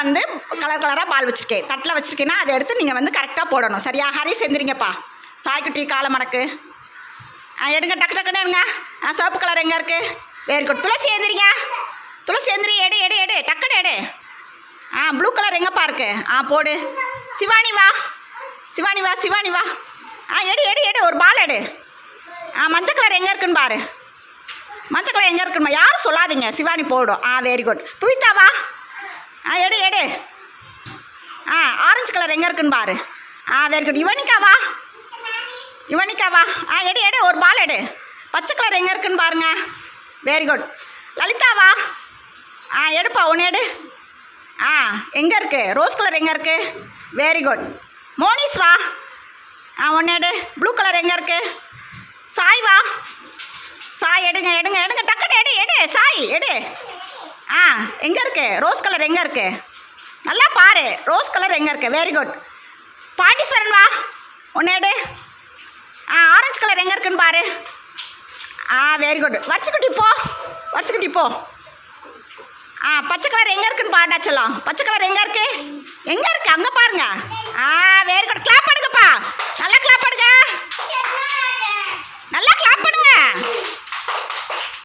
வந்து கலர் கலராக பால் வச்சுருக்கேன். தட்டில் வச்சுருக்கேன்னா அதை எடுத்து நீங்கள் வந்து கரெக்டாக போடணும். சரியா? ஹரிஸ் எந்திரிங்கப்பா. சாய்க்குட்டி காலை மடக்கு. எடுங்க, டக்கு டக்குன்னு எடுங்க. சிவப்பு கலர் எங்கே இருக்குது? Very good. துளசி எந்திரிங்க. துளசி எந்திரி. எடு எடு எடு டக்குன்னு எடு. ப்ளூ கலர் எங்கேப்பா இருக்கு? போடு. சிவானி வா. சிவானி வா. சிவானி வா. எடு எடு எடு ஒரு பால் எடு. மஞ்சள் கலர் எங்கே இருக்குன்னு பாரு. மஞ்சள் கலர் எங்கே இருக்குமா? யாரும் சொல்லாதீங்க. சிவானி போடும். Very good. புவிதா வா. எடு எடு. ஆரஞ்சு கலர் எங்கே இருக்குன்னு பாரு. Very good. யுவனிகா வா. யுவனிகா வா. எடு எடு ஒரு பால் எடு. பச்சை கலர் எங்கே இருக்குன்னு பாருங்க. Very good. லலிதா வா. எடுப்பா ஒன்று எடு. எங்கே இருக்குது? ரோஸ் கலர் எங்கே இருக்குது? Very good. மோனிஸ் வா. ஒன்று எடு. ப்ளூ கலர் எங்கே இருக்குது? சாய் வா. சாய் எடுங்க எடுங்க எடுங்க டக்குன்னு எடு எடு. சாய் எடு. எங்கே இருக்கு? ரோஸ் கலர் எங்கே இருக்கு? நல்லா பாரு. ரோஸ் கலர் எங்கே இருக்கு? Very good. பாண்டீஸ்வரன் வா. ஒன்று எடு. ஆரஞ்சு கலர் எங்கே இருக்குன்னு பாரு. Very good. வரிசைக்குட்டி போ. வரிசைக்குட்டி போ. பச்சை கலர் எங்கே இருக்குன்னு பாட்டா சொல்லலாம். பச்சை கலர் எங்கே இருக்கு? எங்கே இருக்கு? அங்கே பாருங்க.